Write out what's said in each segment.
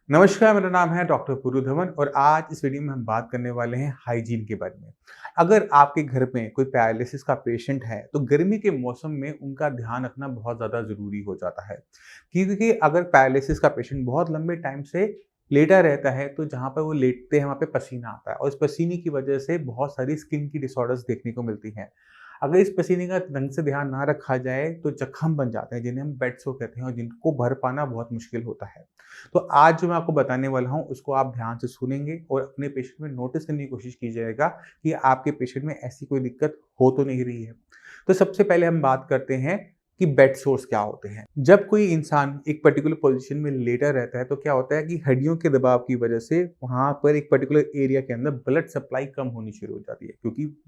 नमस्कार, मेरा नाम है डॉक्टर पुरु धवन और आज इस वीडियो में हम बात करने वाले हैं हाइजीन के बारे में। अगर आपके घर में कोई पैरालिसिस का पेशेंट है, तो गर्मी के मौसम में उनका ध्यान रखना बहुत ज़्यादा ज़रूरी हो जाता है। क्योंकि अगर पैरालिसिस का पेशेंट बहुत लंबे टाइम से लेटा रहता है, तो जहाँ पर वो लेटते हैं, वहाँ पे पसीना आता है और इस पसीने की वजह से बहुत सारी स्किन की डिसऑर्डर्स देखने को मिलती हैं। अगर इस पसीने का ढंग से ध्यान ना रखा जाए, तो जख्म बन जाते हैं, जिन्हें हम बेड सोर कहते हैं और जिनको भर पाना बहुत मुश्किल होता है। तो आज जो मैं आपको बताने वाला हूँ, उसको आप ध्यान से सुनेंगे और अपने पेशेंट में नोटिस करने की कोशिश कीजिएगा कि आपके पेशेंट में ऐसी कोई दिक्कत हो तो नहीं रही है। तो सबसे पहले हम बात करते हैं कि बेड सोर्स क्या होते हैं। जब कोई इंसान एक पर्टिकुलर पोजीशन में लेटा रहता है, तो क्या होता है कि हड्डियों के दबाव की वजह से वहाँ पर एक पर्टिकुलर एरिया के अंदर ब्लड सप्लाई कम होनी शुरू हो जाती है, क्योंकि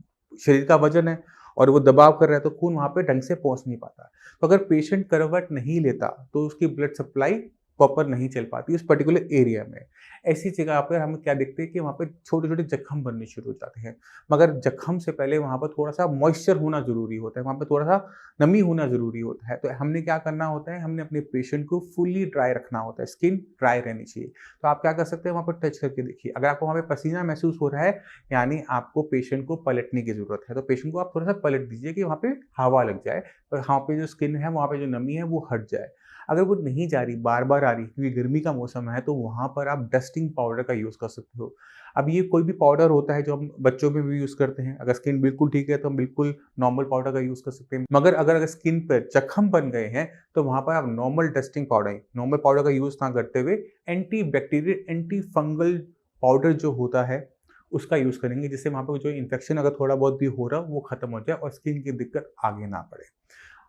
शरीर का वजन है और वो दबाव कर रहा है, तो खून वहाँ पे ढंग से पहुँच नहीं पाता। तो अगर पेशेंट करवट नहीं लेता, तो उसकी ब्लड सप्लाई प्रॉपर नहीं चल पाती उस पर्टिकुलर एरिया में। ऐसी जगह पर हम क्या देखते हैं कि वहाँ पे छोटे-छोटे जख्म बनने शुरू हो जाते हैं। मगर जख्म से पहले वहाँ पर थोड़ा-सा मॉइस्चर होना ज़रूरी होता है, वहाँ पे थोड़ा-सा नमी होना ज़रूरी होता है। तो हमने क्या करना होता है, हमने अपने पेशेंट को फुली ड्राई रखना होता है, स्किन ड्राई रहनी चाहिए। तो आप क्या कर सकते हैं, वहाँ पर टच करके देखिए। अगर आपको वहाँ पे पसीना महसूस हो रहा है, यानी आपको पेशेंट को पलटने की ज़रूरत है। तो पेशेंट को आप थोड़ा-सा पलट दीजिए कि वहाँ पे हवा लग जाए और वहाँ पे जो स्किन है, वहाँ पे जो नमी है, वो हट जाए। अगर वो नहीं जा रही, बार-बार आ रही है क्योंकि गर्मी का मौसम है, तो वहाँ पर आप डस्टिंग पाउडर का यूज़ कर सकते हो। अब ये कोई भी पाउडर होता है जो हम बच्चों में भी यूज़ करते हैं। अगर स्किन बिल्कुल ठीक है, तो हम बिल्कुल नॉर्मल पाउडर का यूज़ कर सकते हैं। मगर अगर स्किन पर जख्म बन गए हैं, तो वहाँ पर आप नॉर्मल पाउडर का यूज़ ना करते हुए anti bacterial, anti fungal powder जो होता है, उसका यूज़ करेंगे, जिससे वहाँ पे जो इन्फेक्शन अगर थोड़ा बहुत भी हो रहा हो, वो खत्म हो जाए और स्किन की दिक्कत आगे ना बढ़े।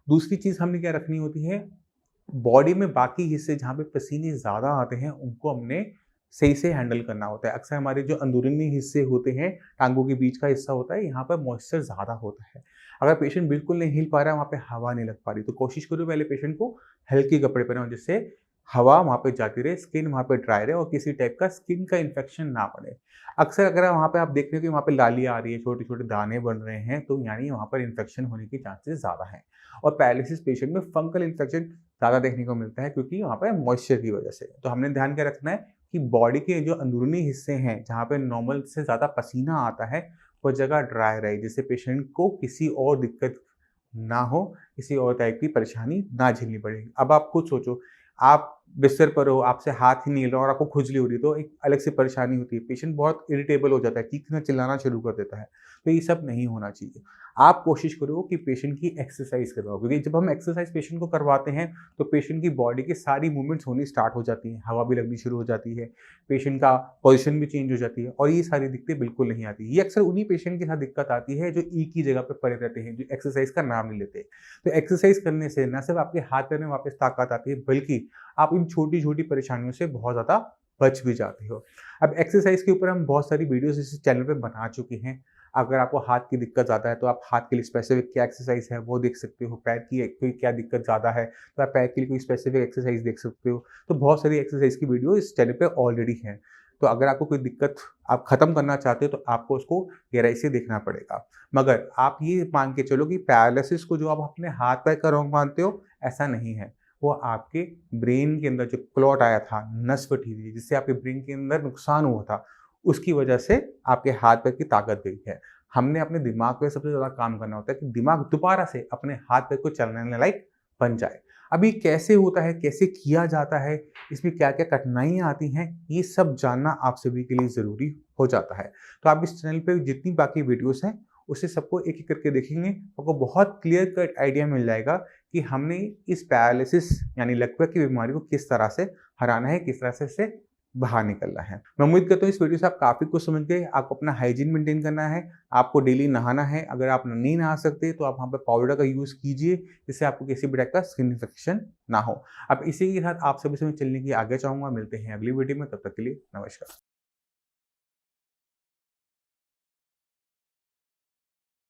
दूसरी चीज़ हमने क्या रखनी होती है, बॉडी में बाकी हिस्से जहाँ पे पसीने ज़्यादा आते हैं, उनको हमने सही से हैंडल करना होता है। अक्सर हमारे जो अंदरूनी हिस्से होते हैं, टाँगों के बीच का हिस्सा होता है, यहाँ पर मॉइस्चर ज़्यादा होता है। अगर पेशेंट बिल्कुल नहीं हिल पा रहा है, वहाँ पे हवा नहीं लग पा रही, तो कोशिश करो पहले पेशेंट को हल्के कपड़े पहनाओ, जिससे हवा वहाँ पे जाती रहे, स्किन वहाँ पे ड्राई रहे और किसी टाइप का स्किन का इन्फेक्शन ना बढ़े। अक्सर अगर वहाँ पे आप देख रहे हो कि वहाँ पे लाली आ रही है, छोटे-छोटे दाने बन रहे हैं, तो यानी वहाँ पर इन्फेक्शन होने के चांसेस ज़्यादा हैं। और पैरालिसिस पेशेंट में फंगल इन्फेक्शन ज़्यादा देखने को मिलता है, क्योंकि वहाँ पे मॉइस्चर की वजह से। तो हमने ध्यान क्या रखना है कि बॉडी के जो अंदरूनी हिस्से हैं, जहाँ पे नॉर्मल से ज़्यादा पसीना आता है, वो जगह ड्राई रहे, जिससे पेशेंट को किसी और दिक्कत ना हो, किसी और टाइप की परेशानी ना झेलनी पड़े। अब आप खुद सोचो, आप बिस्तर पर हो, आपसे हाथ ही नहीं हिल रहा और आपको खुजली हो रही है, तो एक अलग से परेशानी होती है। पेशेंट बहुत इरिटेबल हो जाता है, चीखना चिल्लाना शुरू कर देता है। तो ये सब नहीं होना चाहिए। आप कोशिश करो कि पेशेंट की एक्सरसाइज करवाओ, क्योंकि जब हम एक्सरसाइज पेशेंट को करवाते हैं, तो पेशेंट की बॉडी की सारी मूवमेंट्स होनी स्टार्ट हो जाती हैं, हवा भी लगनी शुरू हो जाती है, पेशेंट का पोजीशन भी चेंज हो जाती है और ये सारी दिक्कतें बिल्कुल नहीं आती। ये अक्सर उन्हीं पेशेंट के साथ दिक्कत आती है जो एक ही जगह पे पड़े रहते हैं, जो एक्सरसाइज का नाम नहीं लेते। तो एक्सरसाइज करने से न सिर्फ आपके हाथ पैर में वापस ताकत आती है, बल्कि आप इन छोटी-छोटी परेशानियों से बहुत ज़्यादा बच भी जाते हो। अब एक्सरसाइज के ऊपर हम बहुत सारी वीडियोज़ इस चैनल पे बना चुके हैं। अगर आपको हाथ की दिक्कत ज़्यादा है, तो आप हाथ के लिए स्पेसिफिक क्या एक्सरसाइज है, वो देख सकते हो। पैर की कोई क्या दिक्कत ज़्यादा है, तो आप पैर के लिए कोई स्पेसिफिक एक्सरसाइज देख सकते हो। तो बहुत सारी एक्सरसाइज की वीडियो इस चैनल पे ऑलरेडी हैं। तो अगर आपको कोई दिक्कत आप खत्म करना चाहते हो, तो आपको उसको गहराई से देखना पड़ेगा। मगर आप ये मान के चलो कि पैरालिसिस को जो आप अपने हाथ-पैर का रोग मानते हो, ऐसा नहीं है। वो आपके ब्रेन के अंदर जो क्लॉट आया था, नस फटी थी, जिससे आपके ब्रेन के अंदर नुकसान हुआ था, उसकी वजह से आपके हाथ-पैर की ताकत गई है। हमने अपने दिमाग पे सबसे ज़्यादा काम करना होता है कि दिमाग दोबारा से अपने हाथ-पैर को चलाने लायक बन जाए। अब ये कैसे होता है, कैसे किया जाता है, इसमें क्या-क्या कठिनाइयाँ आती हैं, ये सब जानना आप सभी के लिए ज़रूरी हो जाता है। तो आप इस चैनल पे जितनी बाकी वीडियोज़ हैं, उसे सबको एक-एक करके देखेंगे, आपको बहुत क्लियर कट आइडिया मिल जाएगा कि हमने इस पैरालिसिस यानी लकवा की बीमारी को किस तरह से हराना है, किस तरह से इससे बाहर निकलना है। मैं उम्मीद करता हूँ इस वीडियो से आप काफ़ी कुछ समझ गए। आपको अपना हाइजीन मेंटेन करना है, आपको डेली नहाना है। अगर आप नहीं नहा सकते, तो आप वहाँ पे पाउडर का यूज़ कीजिए, जिससे आपको किसी भी टाइप का स्किन इन्फेक्शन ना हो। अब इसी के साथ आप सभी से मैं चलने की आज्ञा चाहूँगा। मिलते हैं अगली वीडियो में, तब तक के लिए नमस्कार।